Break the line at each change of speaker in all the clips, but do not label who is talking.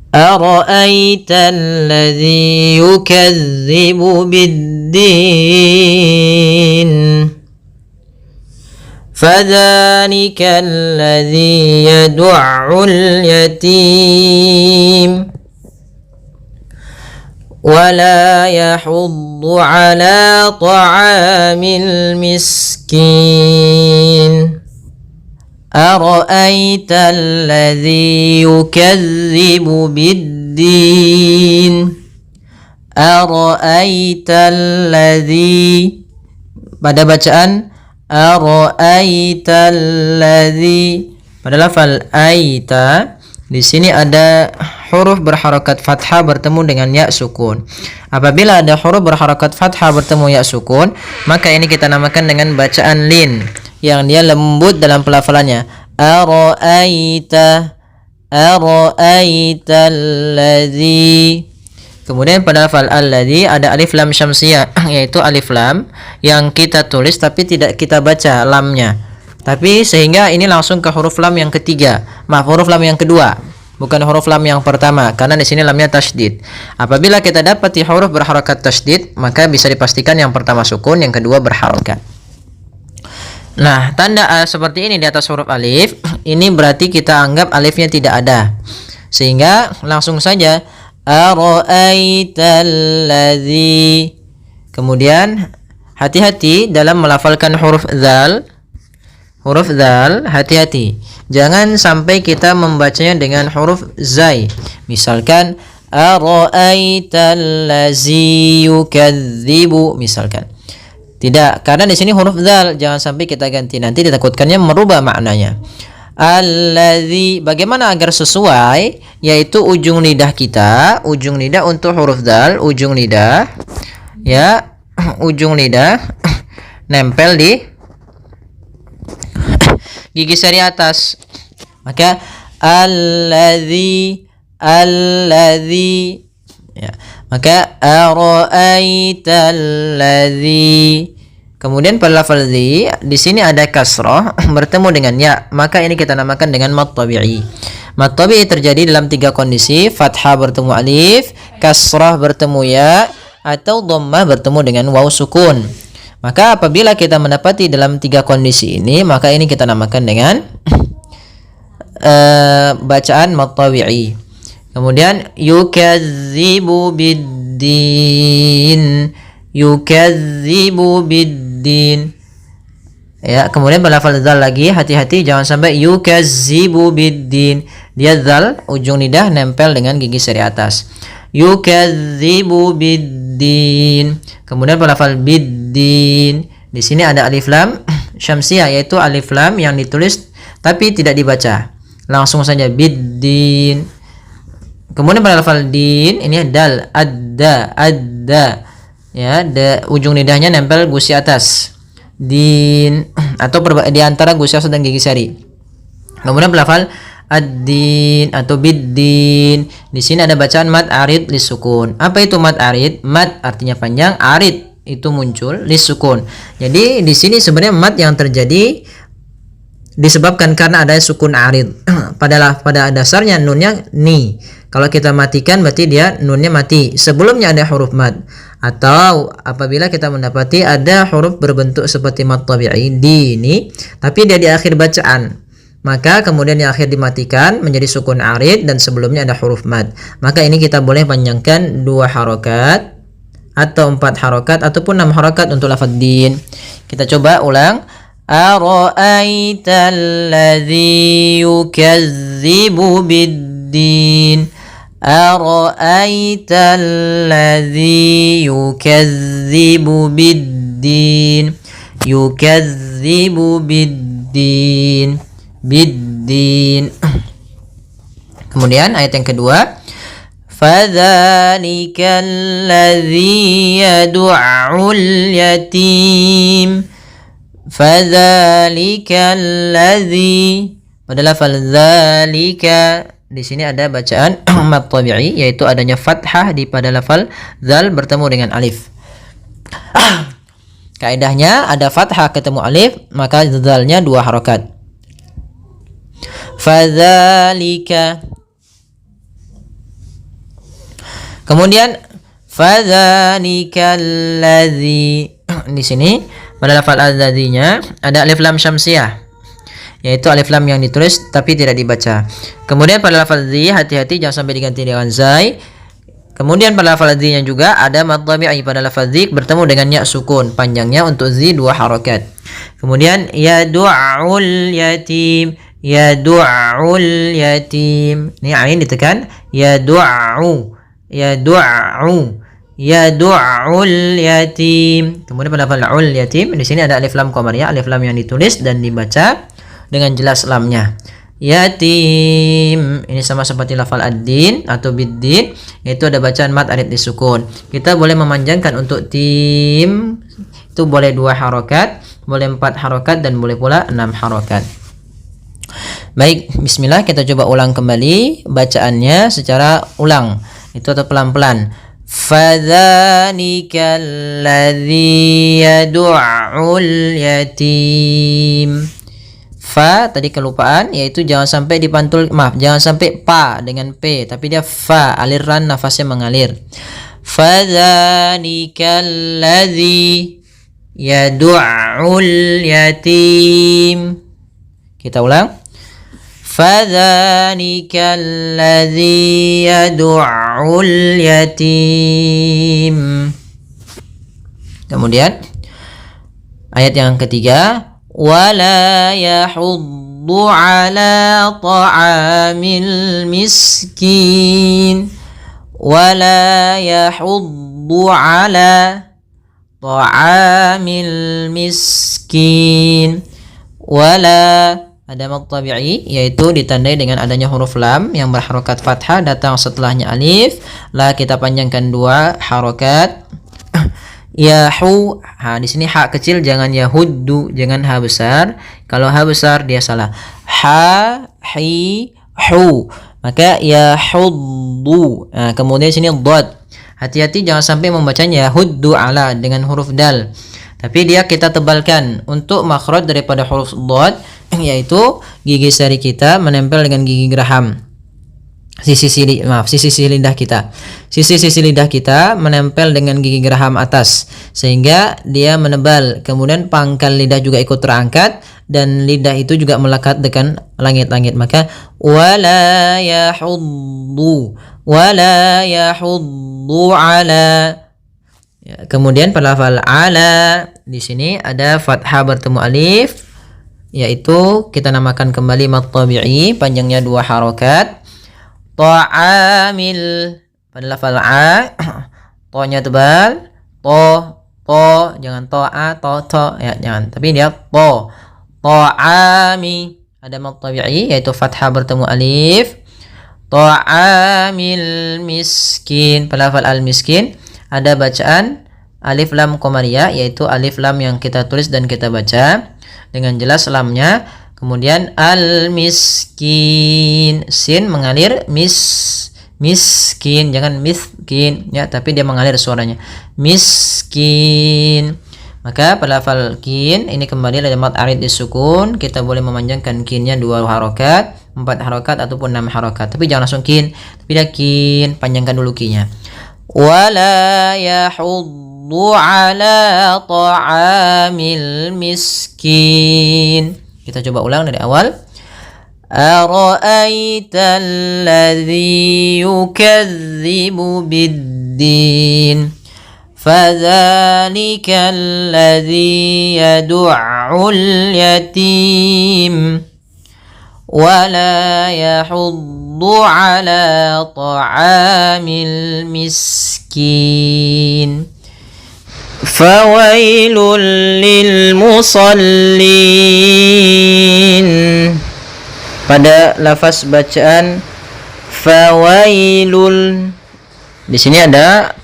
Ara'aital yukadzibu biddin. Fadzalikal ladzi yad'ul yatim ولا يحض على طعام المسكين أرأيت الذي يكذب بالدين أرأيت الذي pada bacaan أرأيت الذي pada lafal aita di sini ada huruf berharakat fathah bertemu dengan ya sukun. Apabila ada huruf berharakat fathah bertemu ya sukun, maka ini kita namakan dengan bacaan lin yang dia lembut dalam pelafalannya. Ara'aita alladzi. Kemudian pada lafal alladzi ada alif lam syamsiyah yaitu alif lam yang kita tulis tapi tidak kita baca lamnya. Tapi sehingga ini langsung ke huruf lam yang ketiga. Huruf lam yang kedua. Bukan huruf lam yang pertama karena di sini lamnya tasydid. Apabila kita dapati huruf berharakat tasydid, maka bisa dipastikan yang pertama sukun, yang kedua berharakat. Nah, tanda seperti ini di atas huruf alif, ini berarti kita anggap alifnya tidak ada. Sehingga langsung saja ara'aital ladzi. Kemudian hati-hati dalam melafalkan huruf dzal. Huruf dzal, hati-hati. Jangan sampai kita membacanya dengan huruf zai. Misalkan ara'aital ladzi yukadzibu misalkan. Tidak, karena di sini huruf dzal, jangan sampai kita ganti. Nanti ditakutkannya merubah maknanya. Alladzi, bagaimana agar sesuai? Yaitu ujung lidah kita, ujung lidah untuk huruf dzal, ujung lidah ya, ujung lidah nempel di gigi seri atas. Maka alladzi ya. Maka ara'aital ladzi. Kemudian pada lafal dzi di sini ada kasrah bertemu dengan ya, maka ini kita namakan dengan mad tabi'i. Mad tabi'i terjadi dalam tiga kondisi: fathah bertemu alif, kasrah bertemu ya, atau dhammah bertemu dengan waw sukun. Maka apabila kita mendapati dalam tiga kondisi ini, maka ini kita namakan dengan bacaan mad tabi'i. Kemudian yukadzibu biddin, yukadzibu biddin. Ya, kemudian pada lafal dzal lagi, hati-hati jangan sampai yukadzibu biddin. Dia dzal, ujung lidah nempel dengan gigi seri atas. Yukadzibu biddin. Kemudian pada lafal biddin, di sini ada alif lam syamsiyah yaitu alif lam yang ditulis tapi tidak dibaca. Langsung saja biddin. Kemudian pada lafal din ini dal, adda. Ya, ujung lidahnya nempel gusi atas. Din atau di antara gusi atas dan gigi sari. Kemudian pada lafal ad-din atau bid-din. Di sini ada bacaan mad arid lisukun. Apa itu mad arid? Mad artinya panjang, arid itu muncul, lisukun. Jadi di sini sebenarnya mad yang terjadi disebabkan karena ada sukun arid. Pada dasarnya nunnya ni. Kalau kita matikan berarti dia nunnya mati. Sebelumnya ada huruf mad. Atau apabila kita mendapati ada huruf berbentuk seperti mad tabi'i di ini, tapi dia di akhir bacaan, maka kemudian di akhir dimatikan menjadi sukun arid dan sebelumnya ada huruf mad. Maka ini kita boleh panjangkan 2 harokat atau 4 harokat ataupun 6 harokat untuk lafaz din. Kita coba ulang. Ara'aital ladzi yukadzibu biddin. Ara'aital ladzi yukadzibu biddin. Yukadzibu biddin. Biddin. Kemudian ayat yang kedua, fadzalikal ladzi yad'ul yatim. Fadzalikal ladzi, pada lafal dzalika di sini ada bacaan mad tabi'i yaitu adanya fathah di pada lafal dzal bertemu dengan alif. Kaidahnya ada fathah ketemu alif maka dzalnya 2 harokat. Fadzalika. Kemudian fadzalikal ladzi. Di sini pada lafal alladzi-nya ada alif lam syamsiyah, yaitu alif lam yang ditulis tapi tidak dibaca. Kemudian pada lafal dzi hati-hati jangan sampai diganti dengan zai. Kemudian pada lafal dzi-nya juga ada mad tabi'i pada lafal dzi bertemu dengan ya sukun, panjangnya untuk dzi 2 harokat. Kemudian yadu'ul yatim, yadu'ul yatim. Ini ain ditekan, yadu'u, yadu'u, yadu'ul yatim. Kemudian pada lafal ul yatim di sini ada alif lam qamariyah, alif lam yang ditulis dan dibaca dengan jelas lamnya. Yatim ini sama seperti lafal ad-din atau bid-din, yaitu ada bacaan mad alif disukun. Kita boleh memanjangkan untuk tim itu boleh 2 harokat, boleh 4 harokat, dan boleh pula 6 harokat. Baik, bismillah, kita coba ulang kembali bacaannya secara ulang itu atau pelan-pelan. Fadzalikal ladzi yadu'ul yatim. Fa tadi kelupaan, yaitu jangan sampai dipantul, jangan sampai pa dengan p, tapi dia fa, aliran nafasnya mengalir. Fadzalikal ladzi yadu'ul yatim. Kita ulang. Fadzalikal ladzi yadu'ul yatim. Kemudian ayat yang ketiga, wala yahuddu ala ta'amil miskin, wala yahuddu ala ta'amil miskin. Wala ada mad tabi'i, yaitu ditandai dengan adanya huruf lam yang berharokat fathah datang setelahnya alif. La kita panjangkan 2 harokat. Yahu, di sini ha kecil, jangan yahuddu, jangan ha besar. Kalau ha besar dia salah. Ha, hi, hu. Maka yahuddu. Kemudian sini dhad. Hati-hati jangan sampai membacanya yahuddu ala dengan huruf dal. Tapi dia kita tebalkan untuk makhraj daripada huruf dhad, yaitu gigi sari kita menempel dengan gigi geraham. Sisi lidah kita. Sisi lidah kita menempel dengan gigi geraham atas sehingga dia menebal. Kemudian pangkal lidah juga ikut terangkat dan lidah itu juga melekat dengan langit-langit. Maka wala yahuddu, wala yahuddu ala. Ya, kemudian pada lafal ala di sini ada fathah bertemu alif, yaitu kita namakan kembali mad tabi'i, panjangnya 2 harokat. Ta'amil pada lafal a, to-nya tebal, to, jangan to'a, to, ya jangan, tapi dia to. Ta'ami ada mad tabi'i, yaitu fathah bertemu alif. Ta'amil miskin pada lafal al miskin ada bacaan alif lam qamariyah, yaitu alif lam yang kita tulis dan kita baca dengan jelas lamnya. Kemudian al-miskin, sin mengalir, miskin, jangan miskin ya, tapi dia mengalir suaranya. Miskin. Maka pada lafal kin ini kembali ada mad arid disukun, kita boleh memanjangkan kinnya 2 harokat, 4 harokat ataupun 6 harokat. Tapi jangan langsung kin, tapi dia kin, panjangkan dulu kinnya. Wala yahuddu ala ta'amil miskin. Kita coba ulang dari awal. Ara'aita alladhi yukadzibu bid-din, fadzalika alladhi yadu'ul yatim, wala yahuddu ala ta'amil miskin. Fawailul lil musallin. Pada lafaz bacaan fawailul, di sini ada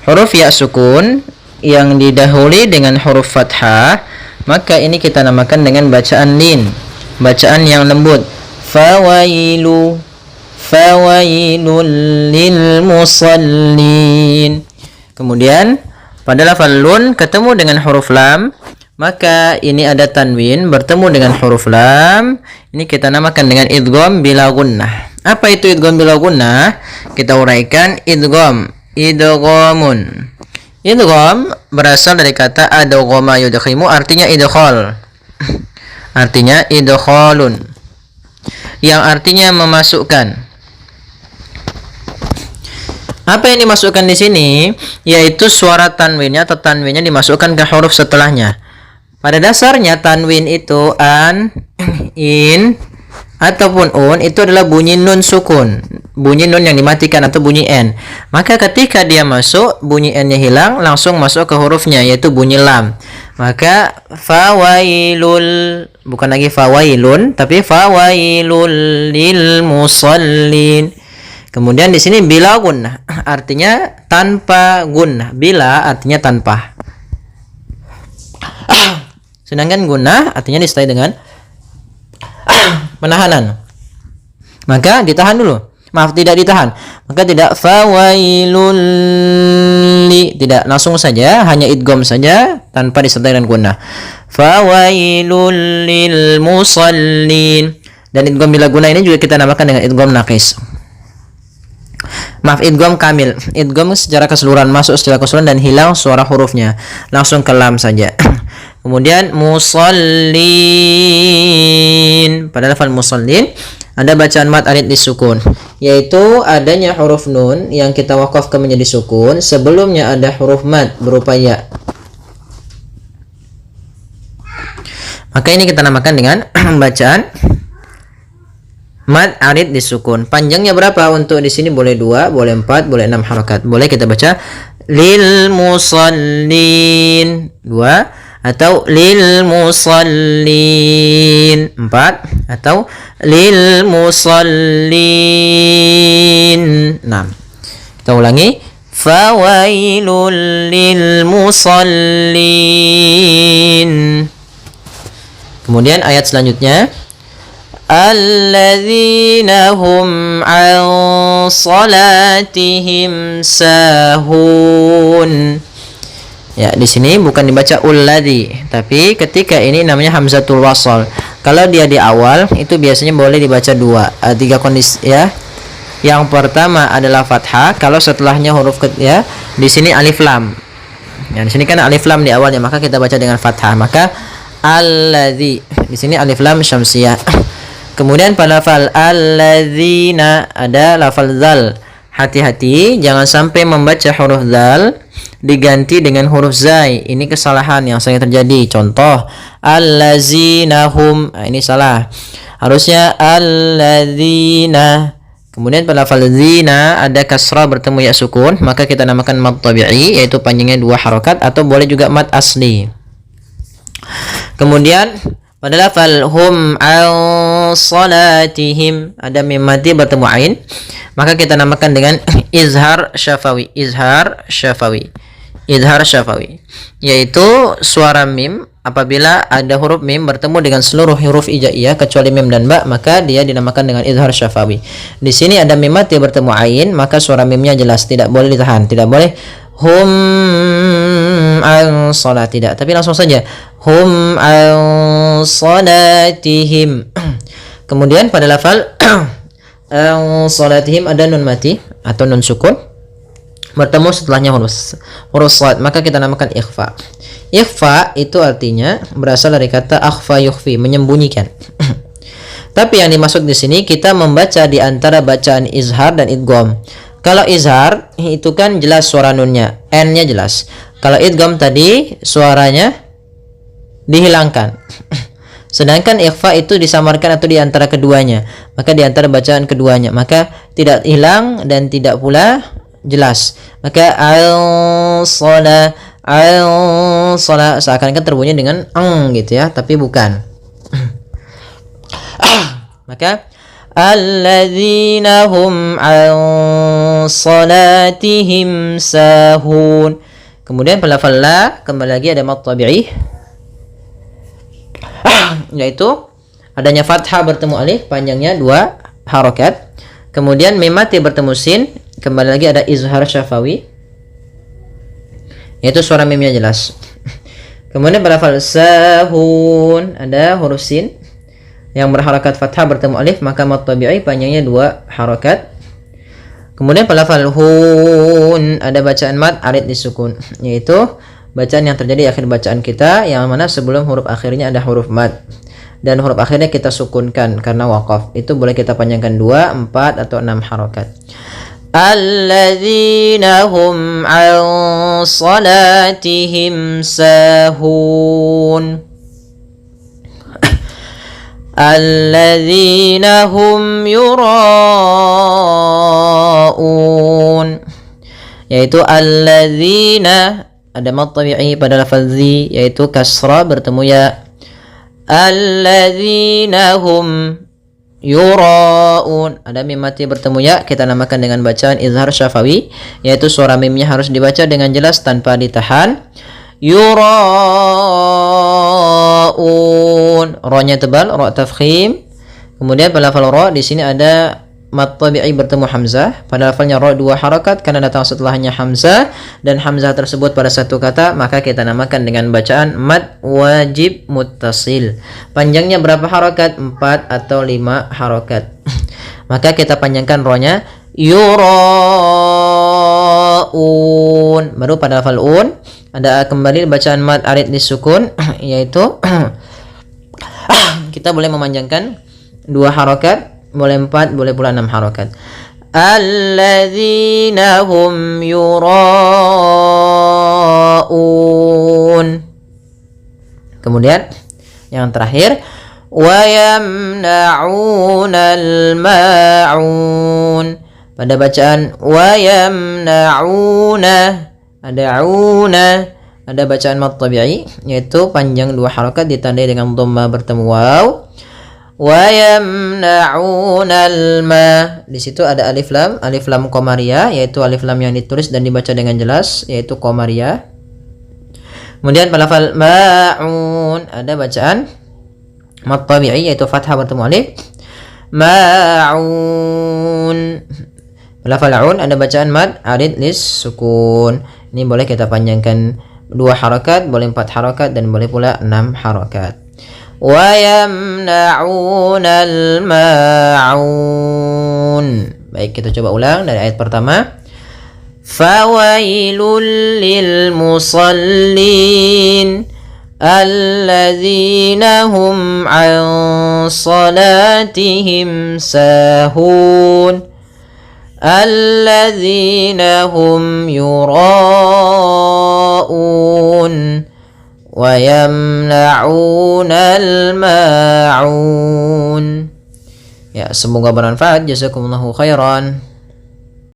huruf ya sukun yang didahului dengan huruf fathah, maka ini kita namakan dengan bacaan lin, bacaan yang lembut. Fawailu, fawailul lil musallin. Kemudian pada lafal lun ketemu dengan huruf lam, maka ini ada tanwin bertemu dengan huruf lam. Ini kita namakan dengan idgham bila gunnah. Apa itu idgham bila gunnah? Kita uraikan idgham. Idghamun. Idgham berasal dari kata adghama yudkhimu, artinya idkhal. Artinya idkhalun. Yang artinya memasukkan. Apa yang dimasukkan di sini? Yaitu suara tanwinnya atau tanwinnya dimasukkan ke huruf setelahnya. Pada dasarnya tanwin itu an, in, ataupun un itu adalah bunyi nun sukun, bunyi nun yang dimatikan atau bunyi n. Maka ketika dia masuk, bunyi n-nya hilang, langsung masuk ke hurufnya yaitu bunyi lam. Maka fawailul, bukan lagi fawailun tapi fawailul lil musallin. Kemudian di sini bila gunnah artinya tanpa gunnah, bila artinya tanpa. Sedangkan gunnah artinya disertai dengan penahanan. Maka ditahan dulu. Maaf, tidak ditahan. Maka tidak fawailul li, tidak, langsung saja hanya idgham saja tanpa disertai dengan gunnah. Fawailul lil musallin. Dan idgham bila gunnah ini juga kita namakan dengan idgham naqis. Maaf, idgham kamil. Idgham secara keseluruhan, masuk secara keseluruhan dan hilang suara hurufnya, langsung ke lam saja. Kemudian musallin. Pada lafal musallin ada bacaan mad arid disukun, yaitu adanya huruf nun yang kita wakafkan menjadi sukun, sebelumnya ada huruf mad berupa ya. Maka ini kita namakan dengan bacaan mad arid disukun. Panjangnya berapa? Untuk di sini boleh 2, boleh 4, boleh 6 harakat. Boleh kita baca lil musallin 2, atau lil musallin 4, atau lil musallin 6. Kita ulangi, fawailul lil musallin. Kemudian ayat selanjutnya, alladzina hum an salatihim sahun. Ya, di sini bukan dibaca ulladzi, tapi ketika ini namanya hamzatul wasal. Kalau dia di awal itu biasanya boleh dibaca 3 kondisi ya. Yang pertama adalah fathah, kalau setelahnya huruf ya, di sini alif lam. Ya, di sini kan alif lam di awalnya, maka kita baca dengan fathah. Maka alladzi, di sini alif lam syamsiyah. Kemudian pada lafal alladzina ada lafal zal. Hati-hati jangan sampai membaca huruf zal diganti dengan huruf zai. Ini kesalahan yang sering terjadi. Contoh allazinahum, ini salah. Harusnya alladzina. Kemudian pada lafal zina ada kasrah bertemu ya sukun, maka kita namakan mad tabi'i, yaitu panjangnya 2 harakat, atau boleh juga mad asli. Kemudian pada lafal hum an salatihim ada mim mati bertemu ain, maka kita namakan dengan izhar syafawi. Izhar syafawi. Izhar syafawi, yaitu suara mim apabila ada huruf mim bertemu dengan seluruh huruf hijaiyah kecuali mim dan ba, maka dia dinamakan dengan izhar syafawi. Di sini ada mim mati bertemu ain, maka suara mimnya jelas, tidak boleh ditahan, tidak boleh hum an salat, tidak, tapi langsung saja hum an salatihim. Kemudian pada lafal an salatihim ada nun mati atau nun sukun bertemu setelahnya huruf sad, maka kita namakan ikhfa. Ikhfa itu artinya berasal dari kata akhfa yukhfi, menyembunyikan. Tapi yang dimaksud di sini kita membaca di antara bacaan izhar dan idgham. Kalau izhar itu kan jelas suara nunnya, n-nya jelas. Kalau idgham tadi suaranya dihilangkan. Sedangkan ikhfa itu disamarkan atau di antara keduanya. Maka di antara bacaan keduanya, maka tidak hilang dan tidak pula jelas. Maka al-salah seakan-akan terbunyi dengan gitu ya, tapi bukan. Maka alladzina hum an salatihim sahun. Kemudian pada lafal la kembali lagi ada mad tabi'i, yaitu adanya fathah bertemu alif, panjangnya 2 harakat. Kemudian mim mati bertemu sin, kembali lagi ada izhar syafawi, yaitu suara mimnya jelas. Kemudian pada lafal sahun ada huruf sin, yang berharakat fathah bertemu alif, maka mad tabi'i panjangnya 2 harakat. Kemudian pada lafal hun ada bacaan mad arid disukun, yaitu bacaan yang terjadi di akhir bacaan kita yang mana sebelum huruf akhirnya ada huruf mad dan huruf akhirnya kita sukunkan karena waqaf. Itu boleh kita panjangkan 2, 4 atau 6 harakat. Alladzina hum an salatihim sahun. Alladzina hum yura'un, yaitu alladzina ada mad tabi'i pada lafaz zi, yaitu kasra bertemu ya. Alladzina hum yura'un, ada mim mati bertemu ya, kita namakan dengan bacaan izhar syafawi, yaitu suara mimnya harus dibaca dengan jelas tanpa ditahan. Yura'un, ro-nya tebal, ro tafkhim. Kemudian pada lafal ro di sini ada mad tabi'i bertemu hamzah. Pada lafalnya ro 2 harakat karena datang setelahnya hamzah dan hamzah tersebut pada satu kata, maka kita namakan dengan bacaan mad wajib muttasil. Panjangnya berapa harakat? 4 atau 5 harakat. Maka kita panjangkan ro-nya yura'un. Baru pada lafal un ada kembali bacaan mad arid disukun, yaitu kita boleh memanjangkan 2 harakat, boleh 4, boleh pula 6 harakat. Alladzina hum yura'un. Kemudian yang terakhir wa yamna'unal ma'un. Pada bacaan wa yamna'una ada una, ada bacaan mad tabi'i yaitu panjang 2 harakat ditandai dengan dhamma bertemu waw. Wa yamna'unal ma, di situ ada alif lam qamariyah, yaitu alif lam yang ditulis dan dibaca dengan jelas, yaitu qamariyah. Kemudian pada lafal ma'un ada bacaan mad tabi'i yaitu fathah bertemu alif, ma'un. Pada lafal aun ada bacaan mad arid lis sukun. Ini boleh kita panjangkan 2 harakat, boleh 4 harakat dan boleh pula 6 harakat. Wa yamna'unal ma'un. Baik, kita coba ulang dari ayat pertama. Fawailul lil musallin alladzina hum an salatihim sahun alladzina hum yura'un wa yamna'unal ma'un. Ya, semoga bermanfaat. Jazakumullahu khairan.